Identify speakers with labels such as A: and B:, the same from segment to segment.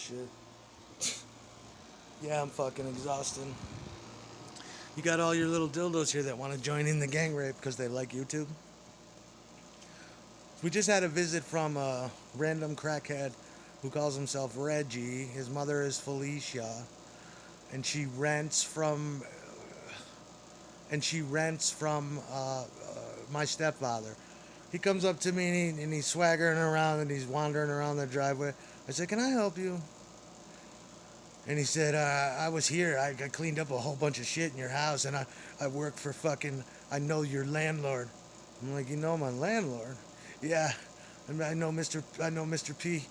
A: shit. Yeah, I'm fucking exhausted. You got all your little dildos here that want to join in the gang rape because they like YouTube. We just had a visit from a random crackhead who calls himself Reggie. His mother is Felicia, and she rents from my stepfather. He comes up to me and he's swaggering around and he's wandering around the driveway. I said, "Can I help you?" And he said, "I was here. I cleaned up a whole bunch of shit in your house, and I work for fucking. I know your landlord." I'm like, "You know my landlord?" "Yeah, and I know Mr. P,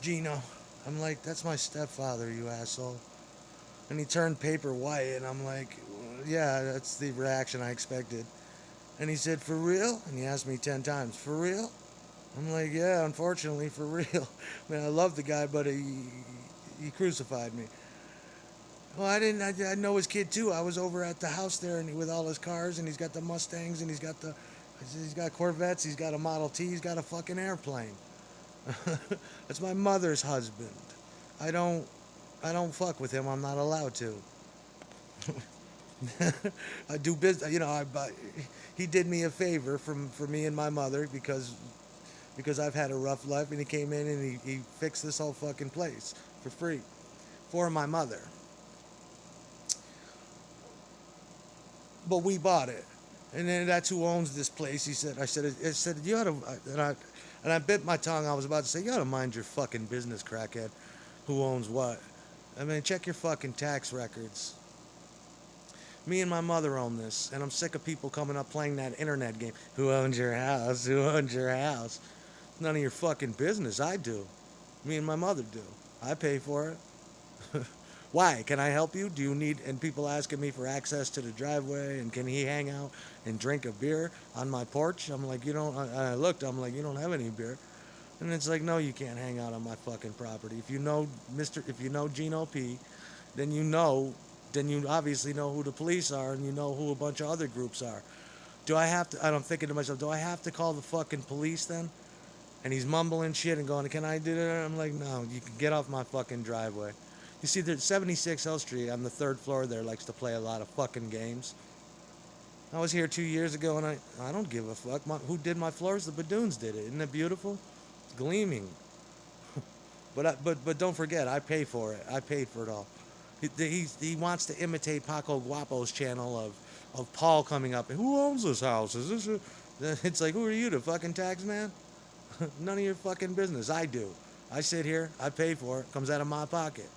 A: Gino." I'm like, "That's my stepfather, you asshole." And he turned paper white, and I'm like, "Yeah, that's the reaction I expected." And he said, "For real?" And he asked me 10 times, "For real?" I'm like, "Yeah, unfortunately, for real." Man, I love the guy, but he crucified me. Well, I didn't. I know his kid too. I was over at the house there, and with all his cars, and he's got the Mustangs, and he's got Corvettes, he's got a Model T, he's got a fucking airplane. That's my mother's husband. I don't, I don't fuck with him. I'm not allowed to. I do business. He did me a favor for me and my mother because I've had a rough life, and he came in and he fixed this whole fucking place for free for my mother. But we bought it, and then that's who owns this place. He said, I said you ought to, and I bit my tongue. I was about to say, you ought to mind your fucking business, crackhead. Who owns what? I mean, check your fucking tax records. Me and my mother own this, and I'm sick of people coming up playing that internet game. Who owns your house? Who owns your house? None of your fucking business. I do. Me and my mother do. I pay for it. Why? Can I help you? Do you need? And people asking me for access to the driveway, and can he hang out and drink a beer on my porch? I'm like, you don't. I looked. I'm like, you don't have any beer. And it's like, no, you can't hang out on my fucking property. If you know Gino P, then you know, then you obviously know who the police are, and you know who a bunch of other groups are. Do I have to? I'm thinking to myself, do I have to call the fucking police then? And he's mumbling shit and going, "Can I do that?" I'm like, "No, you can get off my fucking driveway." You see, the 76 L Street on the third floor there likes to play a lot of fucking games. I was here 2 years ago, and I don't give a fuck. Who did my floors? The Badoons did it. Isn't it beautiful? It's gleaming. But don't forget, I pay for it. I paid for it all. He wants to imitate Paco Guapo's channel of Paul coming up. Who owns this house? Is this a... It's like, who are you, the fucking tax man? None of your fucking business. I do. I sit here. I pay for it. Comes out of my pocket.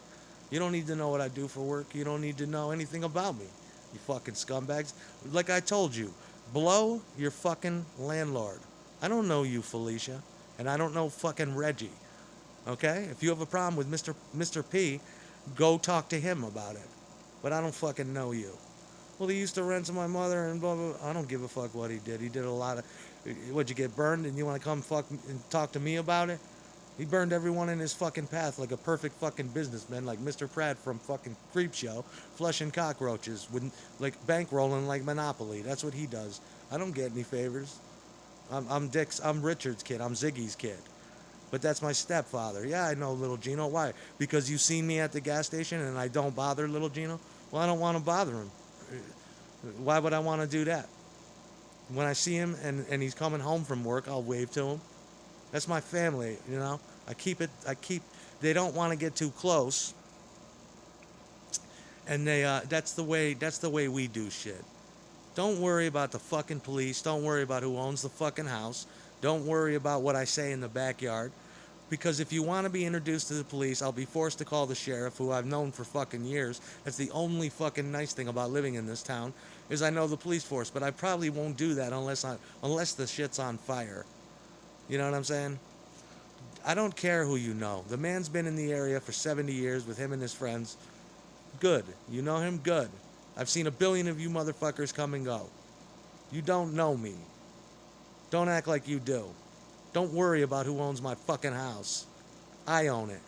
A: You don't need to know what I do for work. You don't need to know anything about me. You fucking scumbags. Like I told you, blow your fucking landlord. I don't know you, Felicia, and I don't know fucking Reggie. Okay? If you have a problem with Mr. P, go talk to him about it. But I don't fucking know you. Well, he used to rent to my mother and blah, blah, blah. I don't give a fuck what he did. He did a lot of. What'd you get burned and you want to come fuck and talk to me about it? He burned everyone in his fucking path like a perfect fucking businessman, like Mr. Pratt from fucking Creepshow, flushing cockroaches, with like bankrolling like Monopoly. That's what he does. I don't get any favors. I'm Richard's kid. I'm Ziggy's kid. But that's my stepfather. Yeah, I know little Gino. Why? Because you seen me at the gas station and I don't bother little Gino? Well, I don't want to bother him. Why would I want to do that? When I see him and he's coming home from work, I'll wave to him. That's my family, you know. They don't want to get too close, and that's the way we do shit. Don't worry about the fucking police. Don't worry about who owns the fucking house. Don't worry about what I say in the backyard. Because if you want to be introduced to the police, I'll be forced to call the sheriff, who I've known for fucking years. That's the only fucking nice thing about living in this town, is I know the police force. But I probably won't do that unless the shit's on fire. You know what I'm saying? I don't care who you know. The man's been in the area for 70 years with him and his friends. Good. You know him? Good. I've seen a billion of you motherfuckers come and go. You don't know me. Don't act like you do. Don't worry about who owns my fucking house. I own it.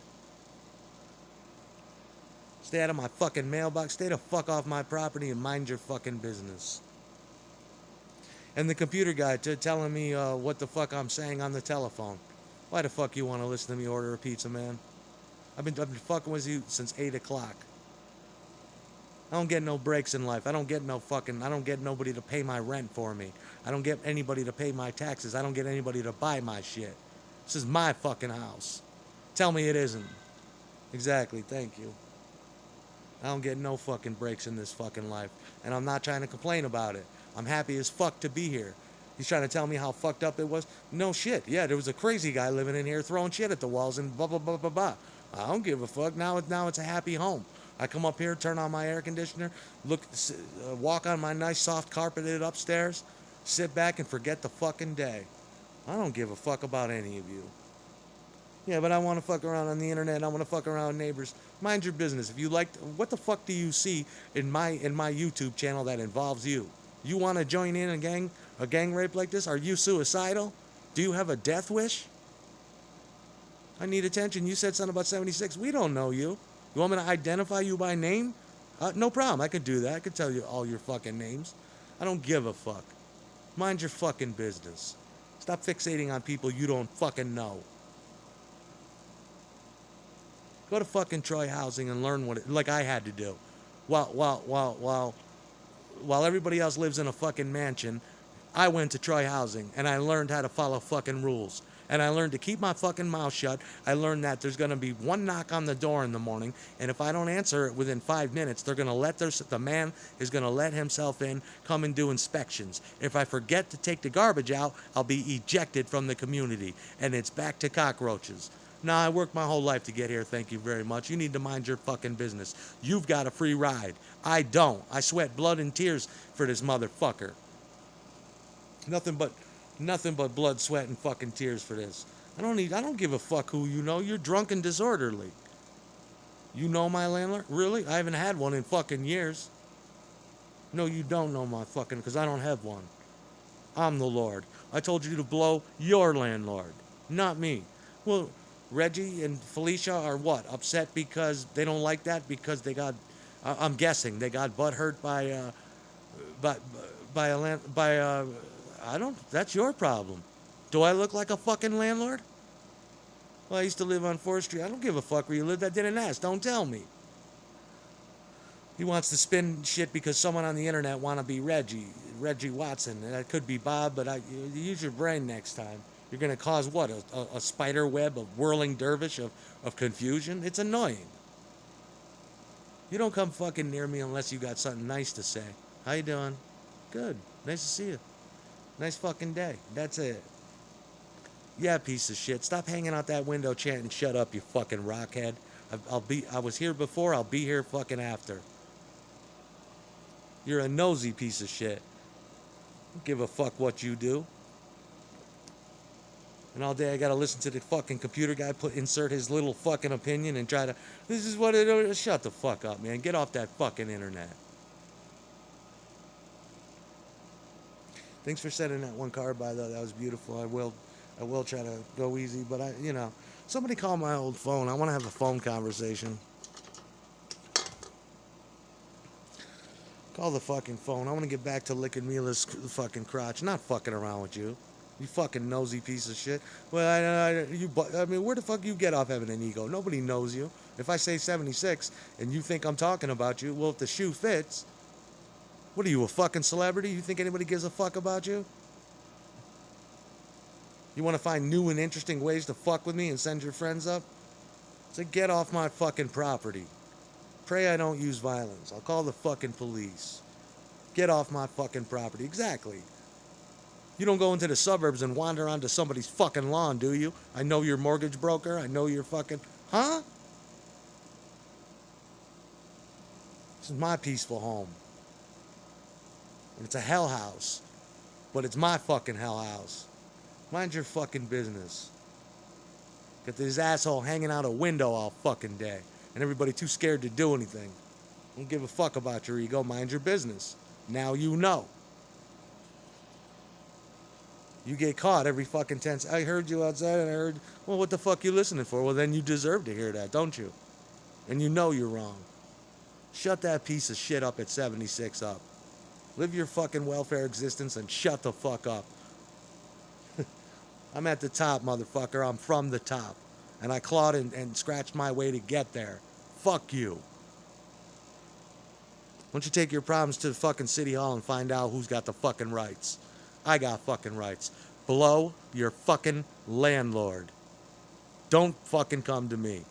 A: Stay out of my fucking mailbox. Stay the fuck off my property and mind your fucking business. And the computer guy telling me what the fuck I'm saying on the telephone. Why the fuck you want to listen to me order a pizza, man? I've been fucking with you since 8 o'clock. I don't get no breaks in life. I don't get nobody to pay my rent for me. I don't get anybody to pay my taxes. I don't get anybody to buy my shit. This is my fucking house. Tell me it isn't. Exactly, thank you. I don't get no fucking breaks in this fucking life. And I'm not trying to complain about it. I'm happy as fuck to be here. He's trying to tell me how fucked up it was. No shit. Yeah, there was a crazy guy living in here throwing shit at the walls and blah, blah, blah, blah, blah. I don't give a fuck. Now it's a happy home. I come up here, turn on my air conditioner, walk on my nice soft carpeted upstairs, sit back and forget the fucking day. I don't give a fuck about any of you. Yeah, but I want to fuck around on the internet. I want to fuck around with neighbors. Mind your business. If you like, what the fuck do you see in my YouTube channel that involves you? You want to join in a gang rape like this? Are you suicidal? Do you have a death wish? I need attention. You said something about 76. We don't know you. You want me to identify you by name? No problem. I could do that. I could tell you all your fucking names. I don't give a fuck. Mind your fucking business. Stop fixating on people you don't fucking know. Go to fucking Troy Housing and learn like I had to do. While everybody else lives in a fucking mansion, I went to Troy Housing and I learned how to follow fucking rules. And I learned to keep my fucking mouth shut. I learned that there's going to be one knock on the door in the morning, and if I don't answer it within 5 minutes, they're going to the man is going to let himself in, come and do inspections. If I forget to take the garbage out, I'll be ejected from the community, and it's back to cockroaches. Nah, I worked my whole life to get here, thank you very much. You need to mind your fucking business. You've got a free ride. I don't. I sweat blood and tears for this motherfucker. Nothing but blood, sweat, and fucking tears for this. I don't give a fuck who you know. You're drunk and disorderly. You know my landlord? Really? I haven't had one in fucking years. No, you don't know my fucking, because I don't have one. I'm the Lord. I told you to blow your landlord, not me. Well, Reggie and Felicia are what? Upset because they don't like that because they got, I'm guessing they got butthurt I don't, that's your problem. Do I look like a fucking landlord? Well, I used to live on 4th Street. I don't give a fuck where you live. I didn't ask. Don't tell me. He wants to spin shit because someone on the internet want to be Reggie Watson. And that could be Bob, but use your brain next time. You're going to cause what? A spider web, a whirling dervish of confusion? It's annoying. You don't come fucking near me unless you got something nice to say. How you doing? Good. Nice to see you. Nice fucking day. That's it. Yeah, piece of shit. Stop hanging out that window chanting, shut up, you fucking rockhead. I was here before, I'll be here fucking after. You're a nosy piece of shit. Don't give a fuck what you do. And all day I gotta listen to the fucking computer guy insert his little fucking opinion and try to, this is what it is. Shut the fuck up, man. Get off that fucking internet. Thanks for sending that one card by, though. That was beautiful. I will try to go easy, but somebody call my old phone. I want to have a phone conversation. Call the fucking phone. I want to get back to licking Mila's fucking crotch. Not fucking around with you. You fucking nosy piece of shit. Well, I mean, where the fuck you get off having an ego? Nobody knows you. If I say 76 and you think I'm talking about you, well, if the shoe fits, what are you, a fucking celebrity? You think anybody gives a fuck about you? You want to find new and interesting ways to fuck with me and send your friends up? So get off my fucking property. Pray I don't use violence. I'll call the fucking police. Get off my fucking property. Exactly. You don't go into the suburbs and wander onto somebody's fucking lawn, do you? I know you're mortgage broker. I know you're fucking... Huh? This is my peaceful home. And it's a hell house. But it's my fucking hell house. Mind your fucking business. Got this asshole hanging out a window all fucking day. And everybody too scared to do anything. Don't give a fuck about your ego. Mind your business. Now you know. You get caught every fucking 10 seconds. I heard you outside and I heard... Well, what the fuck you listening for? Well, then you deserve to hear that, don't you? And you know you're wrong. Shut that piece of shit up at 76 up. Live your fucking welfare existence and shut the fuck up. I'm at the top, motherfucker. I'm from the top. and I clawed and scratched my way to get there. Fuck you. Why don't you take your problems to the fucking city hall and find out who's got the fucking rights? I got fucking rights. Blow your fucking landlord. Don't fucking come to me.